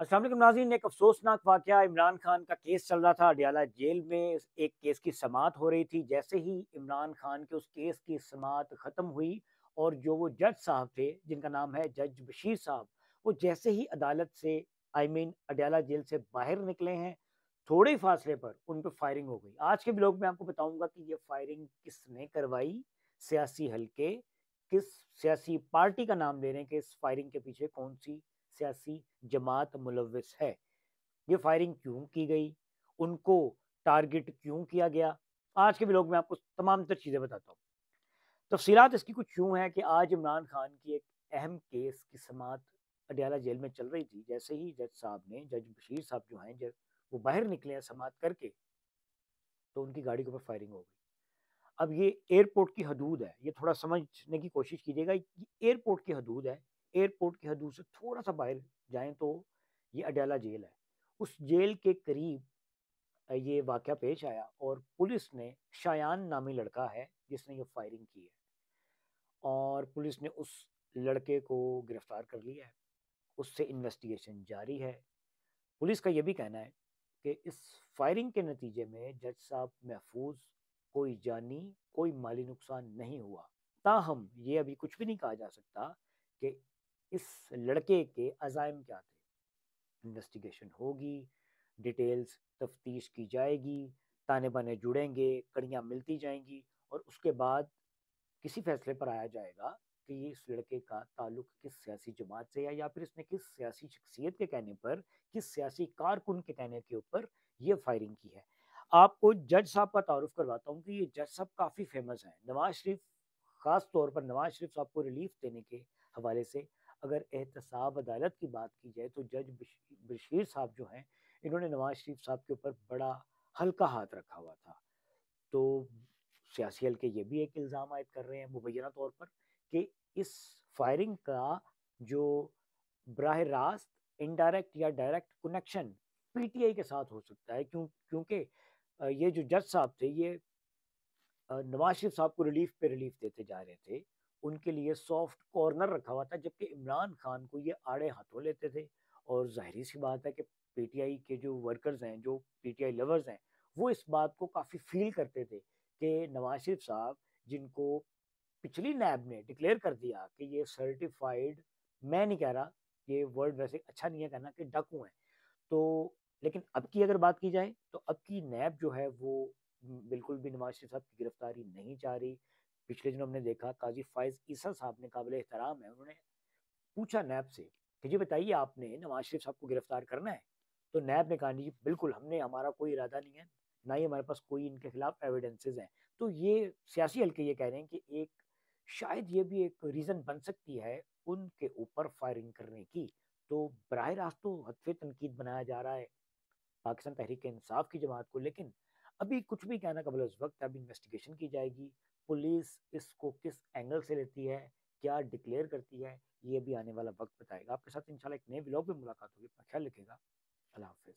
السلام علیکم ناظرین، ایک افسوسناک واقعہ عمران خان کا کیس چل رہا تھا اڈیالہ جیل میں، ایک کیس کی سماعت ہو رہی تھی۔ جیسے ہی عمران خان کے اس کیس کی سماعت ختم ہوئی اور جو وہ جج صاحب تھے جن کا نام ہے جج بشیر صاحب، وہ جیسے ہی عدالت سے اڈیالہ جیل سے باہر نکلے ہیں، تھوڑے فاصلے پر ان پہ فائرنگ ہو گئی۔ آج کے بلاگ میں آپ کو بتاؤں گا کہ یہ فائرنگ کس نے کروائی، سیاسی حلقے کس سیاسی پارٹی کا نام لے رہے ہیں کہ اس فائرنگ کے پیچھے کون سی سیاسی جماعت ملوث ہے، یہ فائرنگ کیوں کی گئی، ان کو ٹارگٹ کیوں کیا گیا۔ آج کے ولاگ میں آپ کو تمام تر چیزیں بتاتا ہوں۔ تفصیلات اس کی کچھ یوں ہیں کہ آج عمران خان کی ایک اہم کیس کی سماعت اڈیالہ جیل میں چل رہی تھی۔ جیسے ہی جج صاحب نے، جج بشیر صاحب جو ہیں، وہ باہر نکلے ہیں سماعت کر کے، تو ان کی گاڑی کے اوپر فائرنگ ہو گئی۔ اب یہ ایئرپورٹ کی حدود ہے، یہ تھوڑا سمجھنے کی کوشش کیجیے گا۔ یہ ایئرپورٹ کی حدود ہے، ایئرپورٹ کی حدود سے تھوڑا سا باہر جائیں تو یہ اڈیالہ جیل ہے۔ اس جیل کے قریب یہ واقعہ پیش آیا اور پولیس نے، شایان نامی لڑکا ہے جس نے یہ فائرنگ کی ہے، اور پولیس نے اس لڑکے کو گرفتار کر لیا ہے، اس سے انویسٹیگیشن جاری ہے۔ پولیس کا یہ بھی کہنا ہے کہ اس فائرنگ کے نتیجے میں جج صاحب محفوظ، کوئی جانی کوئی مالی نقصان نہیں ہوا۔ تاہم یہ ابھی کچھ بھی نہیں کہا جا سکتا کہ اس لڑکے کے عزائم کیا تھے۔ انویسٹیگیشن ہوگی، ڈیٹیلز تفتیش کی جائے گی، تانے بانے جڑیں گے، کڑیاں ملتی جائیں گی، اور اس کے بعد کسی فیصلے پر آیا جائے گا کہ یہ اس لڑکے کا تعلق کس سیاسی جماعت سے ہے، یا پھر اس نے کس سیاسی شخصیت کے کہنے پر، کس سیاسی کارکن کے کہنے کے اوپر یہ فائرنگ کی ہے۔ آپ کو جج صاحب کا تعارف کرواتا ہوں کہ یہ جج صاحب کافی فیمس ہیں۔ نواز شریف، خاص طور پر نواز شریف صاحب کو ریلیف دینے کے حوالے سے اگر احتساب عدالت کی بات کی جائے تو جج بشیر صاحب جو ہیں، انہوں نے نواز شریف صاحب کے اوپر بڑا ہلکا ہاتھ رکھا ہوا تھا۔ تو سیاسی حلقے یہ بھی ایک الزام عائد کر رہے ہیں مبینہ طور پر کہ اس فائرنگ کا جو براہ راست، انڈائریکٹ یا direct connection P T I کے ساتھ ہو سکتا ہے، کیونکہ یہ جو جج صاحب تھے، یہ نواز شریف صاحب کو ریلیف پہ ریلیف دیتے جا رہے تھے، ان کے لیے سافٹ کارنر رکھا ہوا تھا، جبکہ عمران خان کو یہ آڑے ہاتھوں لیتے تھے۔ اور ظاہری سی بات ہے کہ پی ٹی آئی کے جو ورکرز ہیں، جو پی ٹی آئی لورز ہیں، وہ اس بات کو کافی فیل کرتے تھے کہ نواز شریف صاحب، جن کو پچھلی نیب نے ڈکلیئر کر دیا کہ یہ سرٹیفائیڈ، میں نہیں کہہ رہا، یہ ورڈ ویسے اچھا نہیں ہے کہنا، کہ ڈکو ہیں، تو لیکن اب کی اگر بات کی جائے تو اب کی نیب جو ہے وہ بالکل بھی نواز شریف صاحب کی گرفتاری نہیں چاہ رہی۔ پچھلے دنوں ہم نے دیکھا قاضی فائز عیسیٰ صاحب نے، قابل احترام ہے، انہوں نے پوچھا نیب سے کہ جی بتائیے، آپ نے نواز شریف صاحب کو گرفتار کرنا ہے؟ تو نیب نے کہا جی بالکل، ہمارا کوئی ارادہ نہیں ہے، نہ ہی ہمارے پاس کوئی ان کے خلاف ایویڈنسز ہیں۔ تو یہ سیاسی حلقے یہ کہہ رہے ہیں کہ ایک شاید یہ بھی ایک ریزن بن سکتی ہے ان کے اوپر فائرنگ کرنے کی۔ تو براہ راست تو حتف تنقید بنایا جا رہا ہے پاکستان تحریک انصاف کی جماعت کو، لیکن ابھی کچھ بھی کہنا قبل از وقت ہے۔ ابھی انویسٹیگیشن کی جائے گی، پولیس اس کو کس اینگل سے لیتی ہے، کیا ڈکلیئر کرتی ہے، یہ بھی آنے والا وقت بتائے گا۔ آپ کے ساتھ انشاءاللہ ایک نئے ولاگ میں ملاقات ہوگی، اپنا خیال رکھیے گا، اللہ حافظ۔